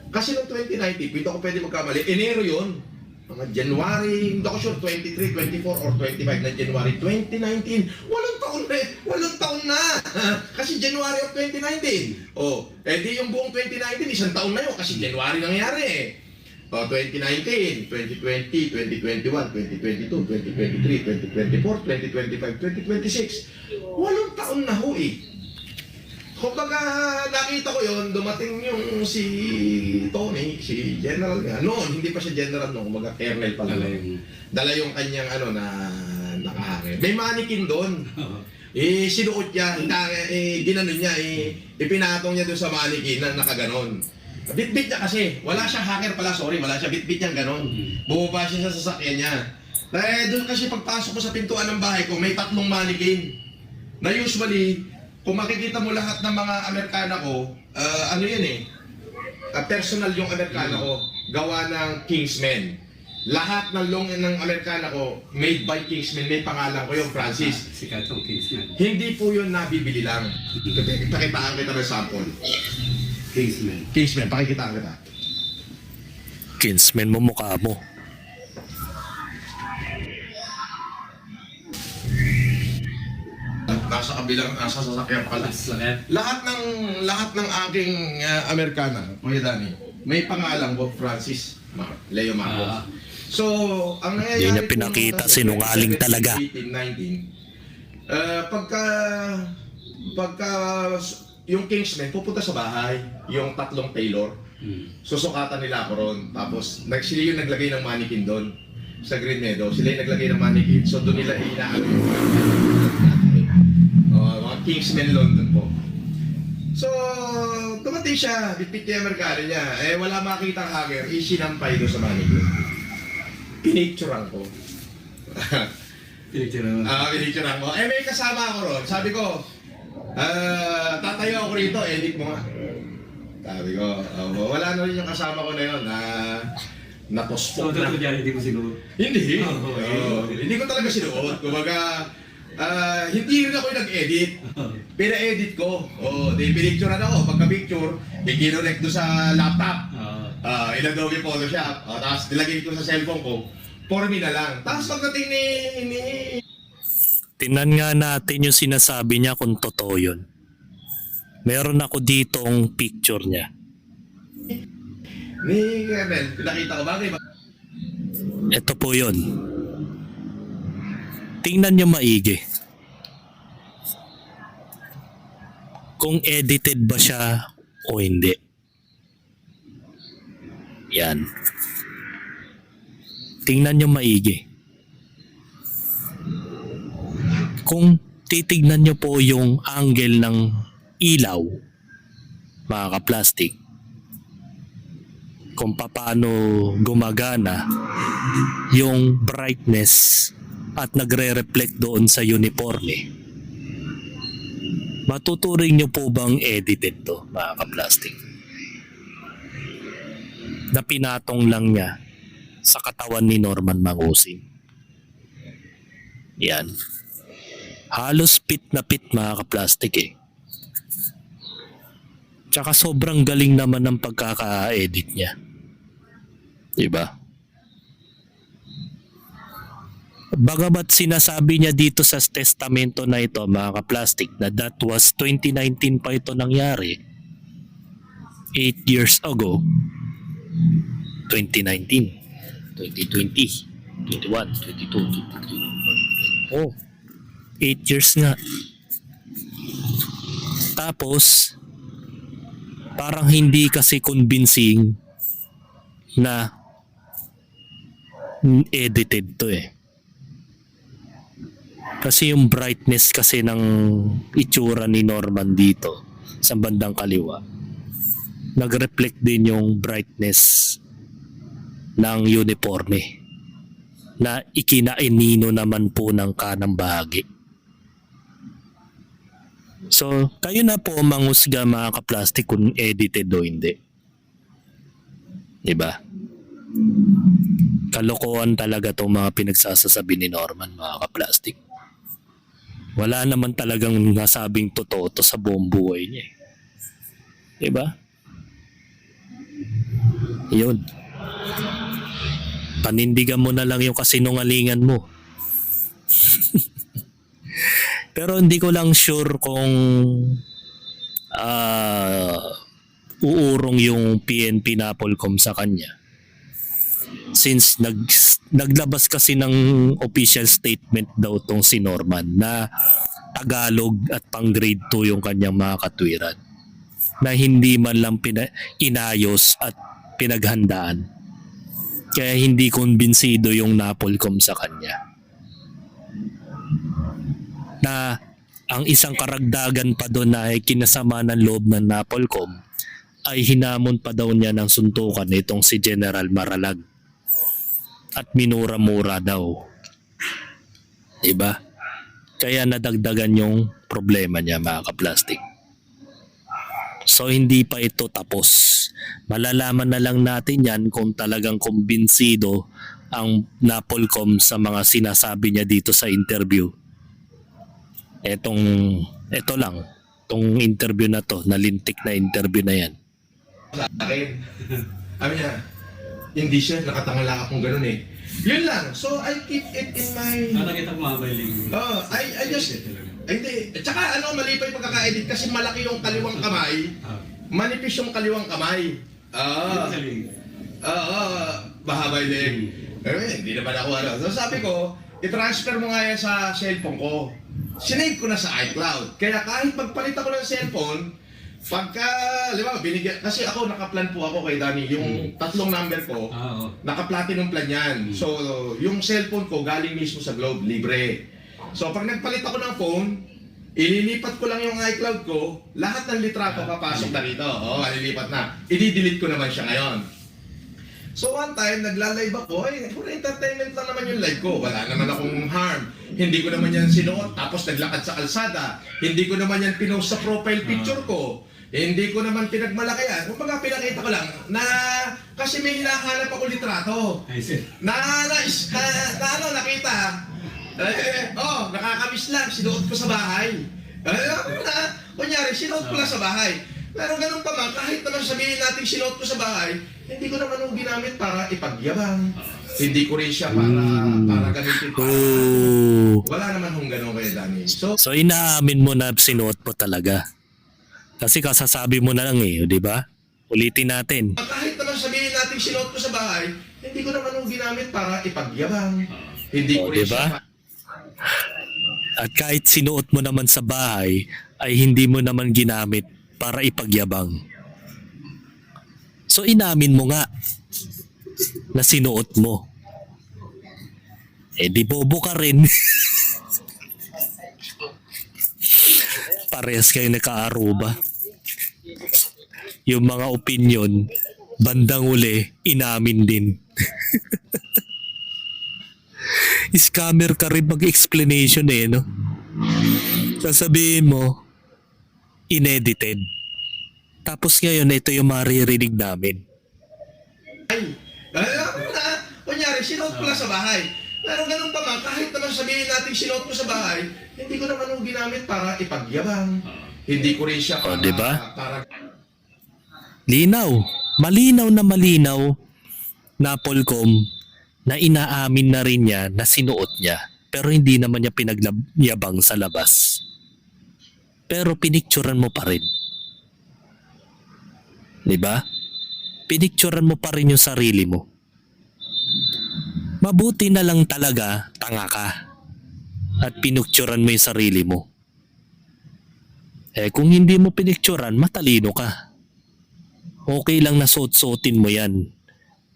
kasi noong 2019, pwede ako pwede magkamali. Enero yun. Mga January, hindi ako sure, 23, 24, or 25 na January 2019. Walang taon na. Kasi January of 2019. Di yung buong 2019, isang taon na yun. Kasi January nangyari eh. 2019, 2020, 2021, 2022, 2023, 2024, 2025, 2026. Walang taon na ho eh. Kumbaga, nakita ko yon, dumating yung si Tony, si General nga. Noon, hindi pa siya General noon, kumbaga Colonel pa lang. Dala yung kanyang na nakahangin. May mannequin doon. Sinuot niya, ginanon niya, ipinatong niya doon sa mannequin na nakaganon. Bit-bit niya kasi, wala siya hanger pala, wala siya bit-bit niyang ganon. Bumaba siya sa sasakyan niya. Doon kasi pagpasok ko sa pintuan ng bahay ko, may 3 mannequin. Na usually, kung makikita mo lahat ng mga Amerikana ko, personal yung Amerikana ko, gawa ng Kingsmen. Lahat ng ng Amerikana ko, made by Kingsmen, may pangalan ko yung Francis. Sikat yung Kingsman. Hindi po yun nabibili lang. Pakitaan kita ng sample. Kingsmen, pakikitaan kita. Kinsman mo mukha mo. Nasa sasakyan pala. Lahat ng aking Amerikana, Kuya Danny, may pangalan ko, Francis. Leo Marcos. Ah. So, ang nangyayari... Hindi niya pinakita, sinungaling talaga. 18, 19, pagka yung Kingsmen pupunta sa bahay, yung tatlong tailor, susukatan nila ako ron. Tapos, sila yung naglagay ng mannequin doon sa Green Meadow. Sila yung naglagay ng mannequin. So, doon nila inaano yung mga Kingsmen London po. So, dumating siya, bitbit niya yung merkado niya. Eh, wala makita ang hanger, isinampay doon sa mannequin. Pinicturean ko. Pinicture naman. Pinicturean ko. Eh, may kasama ako ron. Sabi ko, tatayo ako rito, edit mo nga. Sabi ko, wala na rin yung kasama ko na yun na So, napospok na. totoo dyan, hindi mo sinuot. Hindi. Oh, Hindi ko talaga sinuot. Kumbaga, hindi rin ako yung nag-edit. Pina-edit ko. Di pinicturean ako. Pagka-picture, ikinorek doon sa laptop. In Adobe Photoshop. Tapos nilagay ko sa cellphone ko. For me na lang. Tapos pagdating ni Tingnan nga natin yung sinasabi niya kung totoo yun. Meron ako ditong picture niya. Kevin, pinakita ko bagay ba? Ito po yun. Tingnan niyo maigi. Kung edited ba siya o hindi. Yan. Tingnan niyo maigi. Kung titignan niyo po yung angle ng ilaw, mga kaplastik, kung paano gumagana yung brightness at nagre-reflect doon sa uniforme, matuturing niyo po bang edited to, mga kaplastik? Na pinatong lang niya sa katawan ni Norman Mangusing. Yan. Halos pit na pit, mga kaplastik eh. Tsaka sobrang galing naman ng pagkaka-edit niya. Diba? Bagamat sinasabi niya dito sa testamento na ito, mga kaplastik, na that was 2019 pa ito nangyari. 8 years ago. 2019, 2020, 21, 22, 23. Oh, 8 years nga. Tapos, parang hindi kasi convincing na edited to eh. Kasi yung brightness kasi ng itsura ni Norman dito sa bandang kaliwa, nag-reflect din yung brightness ng uniforme na ikinainino naman po ng kanang bahagi. So, kayo na po mangusga, mga kaplastik, kung edited o hindi. Diba? Kalokohan talaga itong mga pinagsasasabi ni Norman, mga kaplastik. Wala naman talagang nasabing totoo to sa buong buhay niya. Diba? Yun. Panindigan mo na lang yung kasinungalingan mo. Pero hindi ko lang sure kung uurong yung PNP Napolcom sa kanya. Since naglabas kasi ng official statement daw tong si Norman na Tagalog at pang grade 2 yung kanyang mga katwiran, na hindi man lang inayos at pinaghandaan. Kaya hindi kumbinsido yung Napolcom sa kanya. Na ang isang karagdagan pa doon na ay kinasama ng loob ng Napolcom ay hinamon pa daw niya ng suntukan itong si General Maralag. At minura-mura daw. Diba? Kaya nadagdagan yung problema niya, mga kaplastik. So hindi pa ito tapos. Malalaman na lang natin yan kung talagang kumbinsido ang Napolcom sa mga sinasabi niya dito sa interview. Ito lang, itong interview na to, nalintik na interview na yan. Sa akin, sabi niya, hindi siya, nakatangala akong ganun eh. Yun lang. So, I keep it in my... Nakita ko mga bailing. I just... Hindi. Tsaka mali pa yung pagkaka-edit kasi malaki yung kaliwang kamay. Manipis yung kaliwang kamay. mahaba yung leg. Pero hindi naman ako ano. So sabi ko, i-transfer mo nga yan sa cellphone ko. Sinave ko na sa iCloud. Kaya kahit magpalit ako ng cellphone, pagka, di ba, binigyan, kasi ako, nakaplan po ako kay Danny, yung tatlong number ko, Oo. naka-platinum plan yan. So, yung cellphone ko galing mismo sa Globe, libre. So, pag nagpalit ako ng phone, ililipat ko lang yung iCloud ko, lahat ng litrato papasok na rito. Oo, malilipat na. I-delete ko naman siya ngayon. So one time, nagla-live ako, for entertainment lang naman yung live ko. Wala naman akong harm. Hindi ko naman yan sinuot, tapos naglakad sa kalsada. Hindi ko naman yan pinost sa profile picture ko. Hindi ko naman pinagmalakayan. Kung baga pinakita ko lang na kasi may hinahanap ako litrato. I see. Nakita. Nakakamiss lang, sinuot ko sa bahay. Kunyari, sinuot ko lang sa bahay. Pero ganun pa man, kahit naman sabihin natin sinuot ko sa bahay, hindi ko naman ginamit para ipagyabang. Hindi ko rin siya para gamitin para... Oh. Wala naman hong ganun kay Danny. So, So inaamin mo na sinuot mo talaga. Kasi kasasabi mo na lang di ba? Ulitin natin. kahit naman sabihin natin sinuot ko sa bahay, hindi ko naman ginamit para ipagyabang. Hindi ko rin diba? siya... At kahit sinuot mo naman sa bahay, ay hindi mo naman ginamit para ipagyabang. So inamin mo nga na sinuot mo. Di bobo ka rin. Parehas kayo nagkaaruba. Yung mga opinion, bandang uli, inamin din. Scammer ka rin mag-explanation no? Sasabihin mo, inedited. Tapos ngayon, ito yung maririnig namin. Kunyari, sinuot ko lang sa bahay. Pero ganun pa man, kahit naman sabihin natin sinuot ko sa bahay, hindi ko naman ginamit para ipagyabang. Hindi ko rin siya para... diba? para Linaw. Malinaw na Polcom na inaamin na rin niya na sinuot niya. Pero hindi naman niya pinagyabang sa labas. Pero pinicturan mo pa rin. Diba? Pinicturan mo pa rin yung sarili mo. Mabuti na lang talaga tanga ka at pinicturan mo yung sarili mo. Kung hindi mo pinicturan, matalino ka. Okay lang na suot-suotin mo yan.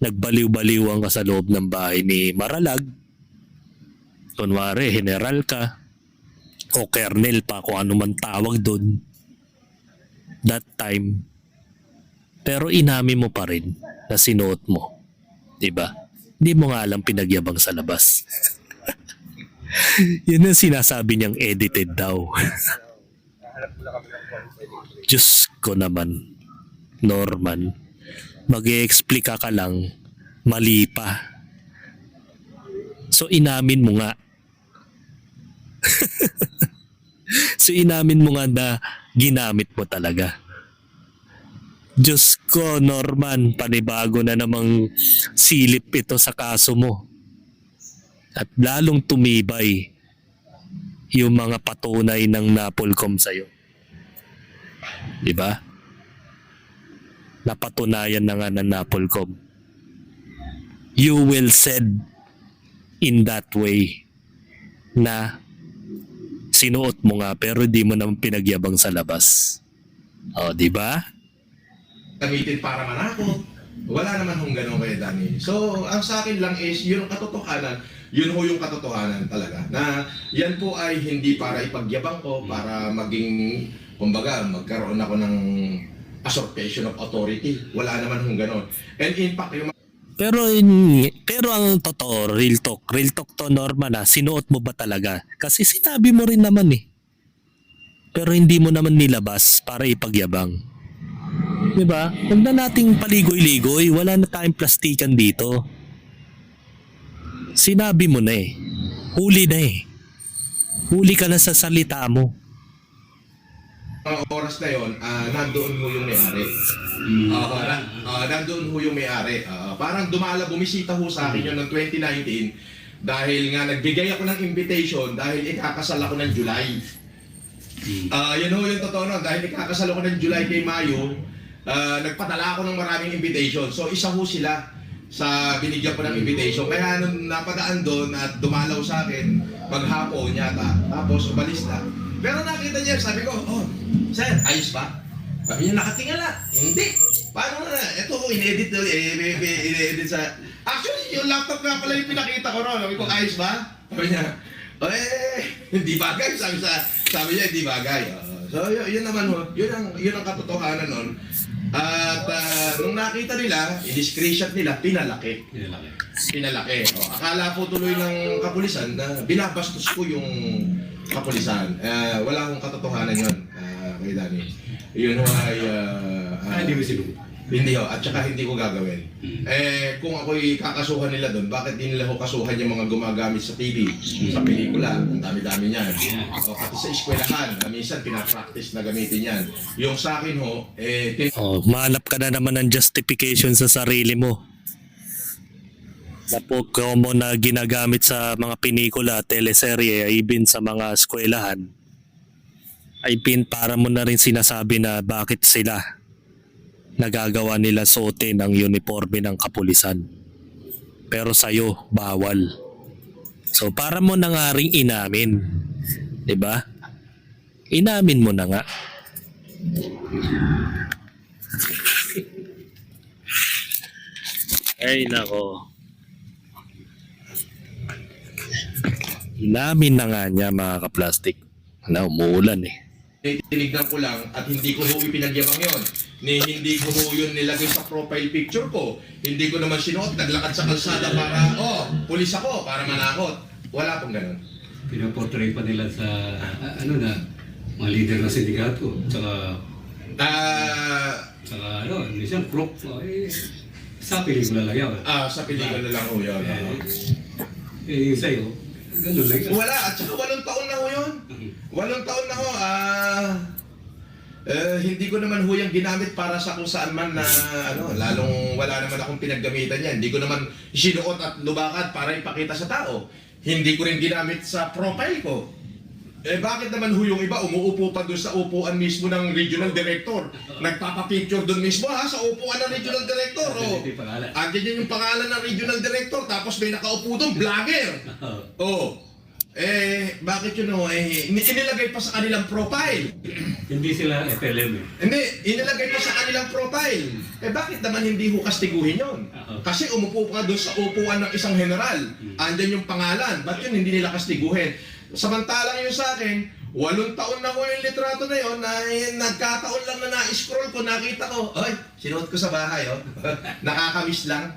Nagbaliw-baliwan ka sa loob ng bahay ni Maralag. Kunwari, general ka. O kernel pa, kung ano man tawag doon. That time. Pero inamin mo pa rin na sinuot mo. Diba? Hindi mo nga alam pinagyabang sa labas. Yun ang sinasabi niyang edited daw. Diyos ko naman, Norman, mag-i-explica ka lang, mali pa. So inamin mo nga. So inamin mo nga na ginamit mo talaga. Diyos ko, Norman, panibago na namang silip ito sa kaso mo. At lalong tumibay yung mga patunay ng Napolcom sa'yo. Diba? Napatunayan na nga ng Napolcom. You will said in that way na sinuot mo nga pero di mo naman pinagyabang sa labas. O, diba? gamitin para manakot. Wala naman hong ganun kay Danny. So, ang sa akin lang is, yun ang katotohanan, yun ho yung katotohanan talaga. Na yan po ay hindi para ipagyabang ko, para maging, kumbaga, magkaroon ako ng usurpation of authority. Wala naman hong ganun. And in fact, yung Pero ang totoo, real talk to, Norman, sinuot mo ba talaga? Kasi sinabi mo rin naman Pero hindi mo naman nilabas para ipagyabang. Diba? Huwag na nating paligoy-ligoy, wala na tayong plastikan dito. Sinabi mo na huli na huli ka na sa salita mo. oras na yon, nandoon ho yung may-ari. Nandoon ho yung may-ari. Parang bumisita ho sa akin yun ng 2019 dahil nga nagbigay ako ng invitation dahil ikakasal ako ng July. Yun ho yung totoo nun, dahil ikakasal ako ng July kay Mayo, nagpadala ako ng maraming invitation. So isa ho sila. sa binigyan ko ng invitation. Kaya nung napadaan doon at dumalaw sa akin, maghapon yata, tapos umalis na. Pero nakita niya, sabi ko, oh, sir, ayos ba? Sabi niya, nakatingala. Hindi. Paano na? Ito, in-edit sa... Actually, yung laptop nga pala yung pinakita ko ron. Sabi ko, ayos ba? Sabi niya, hindi bagay. Sabi niya, hindi bagay. So, yun naman ho. Yun ang katotohanan nun. At nung nakita nila, i-screenshot nila, pinalaki. Pinalaki. O, akala po tuloy ng kapulisan na binabastos ko yung kapulisan. Wala akong katotohanan yun, kay Danny. Yun ho ay... Hindi mo sinunod. Hindi ho, at saka hindi ko gagawin. Kung ako'y kakasuhan nila doon, bakit di nila ho kasuhan yung mga gumagamit sa TV, sa pelikula, ang dami-dami niyan. O pati sa eskwelahan, minsan pinapractice na gamitin yan. Yung sa akin ho, Mahanap ka na naman ng justification sa sarili mo. Na po common na ginagamit sa mga pelikula, teleserye, even sa mga eskwelahan, ay para mo na rin sinasabi na bakit sila nagagawa nila suotin ang uniforme ng kapulisan. Pero sa'yo, bawal. So para mo na nga rin inamin. 'Di ba? Inamin mo na nga. Ay nako. Inamin na nga niya mga kaplastik. Na umuulan eh. tinignan ko lang at hindi ko ho ipinagyabang yon. Hindi ko ho yun nilagay sa profile picture ko. Hindi ko naman sinuot, naglakad sa kalsada para, pulis ako, para manakot. Wala pong ganun. Pinaportray pa nila sa, mga leader ng sindikato. Tsaka minsan prop. Sa pelikula lang yan. Sa pelikula lang ho yun. Yung sa'yo, ganun lang yan. Wala, at saka 8 taon na ho yun. 8 taon na ho, hindi ko naman ho yung ginamit para sa kung saan man na, lalong wala naman akong pinaggamitan yan. Hindi ko naman sinuot at lubakad para ipakita sa tao. Hindi ko rin ginamit sa profile ko. Bakit naman ho yung iba umuupo pa doon sa upuan mismo ng regional director? Nagpapapicture doon mismo sa upuan ng regional director. Andyan yun yung pangalan ng regional director, tapos may nakaupo doon, vlogger. Bakit yun ho? Inilagay pa sa kanilang profile. Hindi sila FLM eh. Hindi, inilagay pa sa kanilang profile. Bakit naman hindi ho kastiguhin yun? Kasi umupo ka doon sa upuan ng isang general. Andyan yung pangalan. Ba't yun hindi nila kastiguhin? Samantalang yun sa akin, 8 taon na ko yung litrato na yun, na nagkataon lang na na-scroll ko, nakita ko, sinuot ko sa bahay, nakakamiss lang.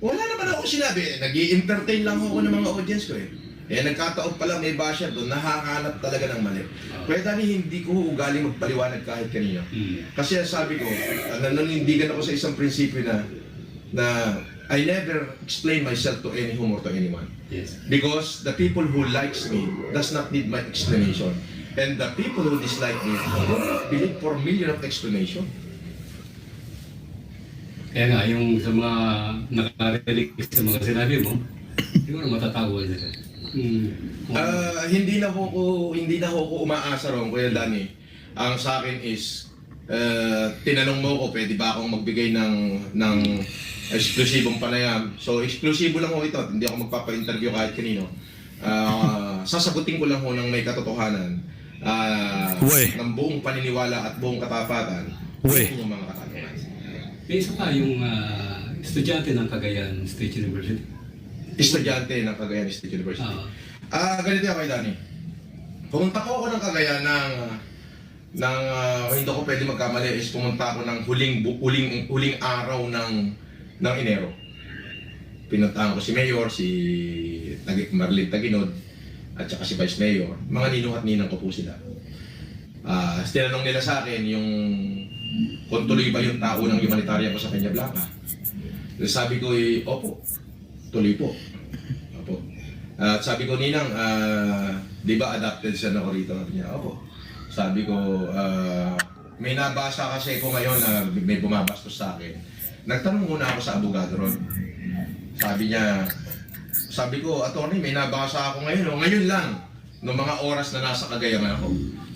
Wala naman ako sinabi, nag-i-entertain lang ako ng mga audience ko nagkataon pa lang may basher doon, nakakanap talaga ng mali. Kaya dahil hindi ko ugaling magpaliwanag kahit kanino. Kasi sabi ko, nanindigan ako sa isang prinsipyo na I never explain myself to any whom or to anyone. Yes. Because the people who likes me does not need my explanation. And the people who dislike me don't believe for a million of explanation. Kaya nga, yung sa mga nakarinig sa mga sinabi mo, siguro matatawa nila. Hindi na ho ko umaasa ron, Kuya Danny. Ang sa akin is, tinanong mo ko, pwede ba akong magbigay ng eksklusibong panayam. So, eksklusibo lang ho ito. Hindi ako magpapa-interview kahit kanino. Sasagutin ko lang ho ng may katotohanan. Ng buong paniniwala at buong katapatan. Yung mga katanungan. May isa pa yung estudyante ng Cagayan State University. Estudyante ng Cagayan State University. Ganito ako kay Danny. Pumunta ko ng Cagayan hindi ko pwede magkamali is pumunta ako ng huling araw ng Enero. Pinuntahan ko si Mayor, si Marlene Taguinod, at saka si Vice Mayor. Mga ninong at ninang ko po sila. Tinanong nila sa akin yung kung tuloy ba yung tao ng humanitarian ko sa Peña Blanca. Sabi ko, opo, tuloy po. Opo. At sabi ko, Ninang, di ba adapted siya na ako rito? Opo. Sabi ko, may nabasa kasi ko ngayon na may bumabastos sa akin. Nagtanong muna ako sa abogado ron. Sabi ko, attorney, may nabasa ako ngayon. Ngayon lang, noong mga oras na nasa Cagayan ako.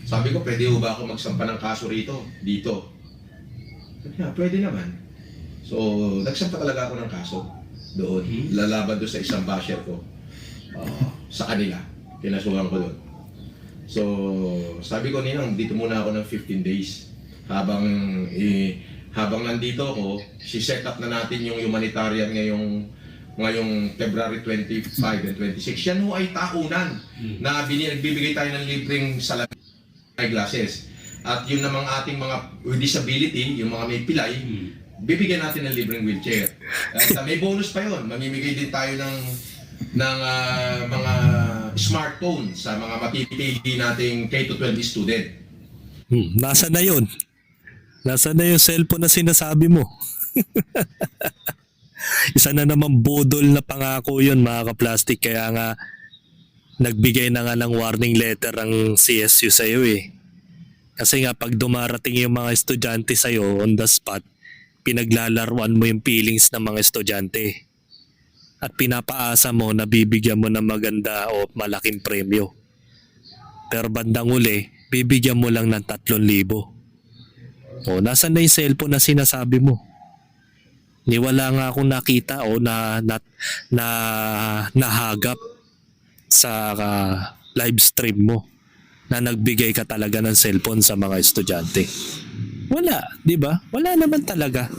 Sabi ko, pwede ba ako magsampa ng kaso rito, dito? Sabi niya, pwede naman. So So, nagsampa talaga ako ng kaso doon. Lalaban doon sa isang basher ko. Sa kanila. Kinasuhan ko doon. So, sabi ko Ninang, dito muna ako ng 15 days. Habang nandito ako, si-set up na natin yung humanitarian ngayong February 25 and 26. Yan ho ay taunan na nagbibigay tayo ng libreng salamin eyeglasses. At yun namang ating mga with disability, yung mga may pilay, bibigyan natin ng libreng wheelchair. At may bonus pa yun. Mamimigay din tayo ng mga smartphone sa mga mapipili nating K-12 student. Nasa na yun? Nasa na yung cellphone na sinasabi mo? Isa na naman budol na pangako yun mga ka-plastic. Kaya nga nagbigay na nga ng warning letter ang CSU sa'yo eh. Kasi nga pag dumarating yung mga estudyante sa'yo on the spot, pinaglalaruan mo yung feelings ng mga estudyante. At pinapaasa mo na bibigyan mo ng maganda o malaking premyo. Pero bandang uli, bibigyan mo lang ng 3,000. O, nasan na yung cellphone na sinasabi mo? Wala nga akong nakita o nahagap sa live stream mo na nagbigay ka talaga ng cellphone sa mga estudyante. Wala, di ba? Wala naman talaga.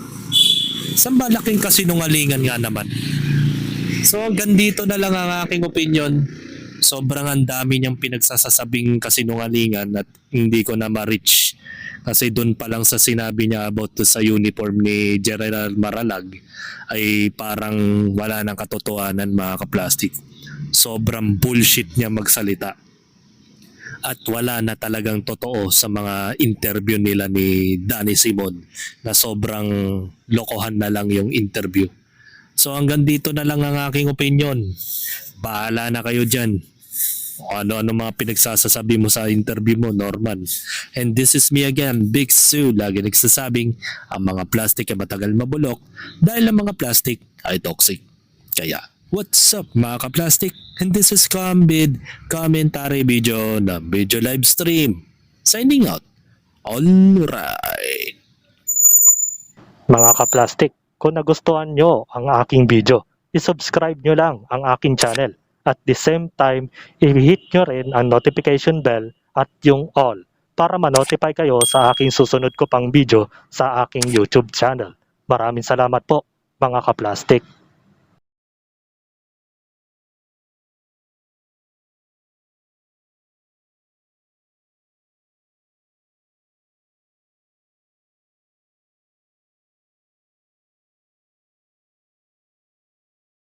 Sa malaking kasinungalingan nga naman. So hanggang dito na lang ang aking opinion. Sobrang ang dami niyang pinagsasasabing kasinungalingan at hindi ko na ma-reach. Kasi doon pa lang sa sinabi niya about sa uniform ni General Maralag ay parang wala nang katotohanan mga ka-plastic. Sobrang bullshit niya magsalita. At wala na talagang totoo sa mga interview nila ni Danny Simon na sobrang lokohan na lang yung interview. So hanggang dito na lang ang aking opinion. Bahala na kayo dyan. Ano-ano mga pinagsasasabi mo sa interview mo, Norman. And this is me again, Big Sue. Lagi nagsasabing ang mga plastic ay matagal mabulok dahil ang mga plastic ay toxic. Kaya, what's up mga ka-plastic? And this is Combid commentary video ng video live stream. Signing out. Alright. Mga ka-plastic, kung nagustuhan nyo ang aking video, isubscribe nyo lang ang aking channel. At the same time, i-hit nyo rin ang notification bell at yung all para ma-notify kayo sa aking susunod ko pang video sa aking YouTube channel. Maraming salamat po mga ka-plastic.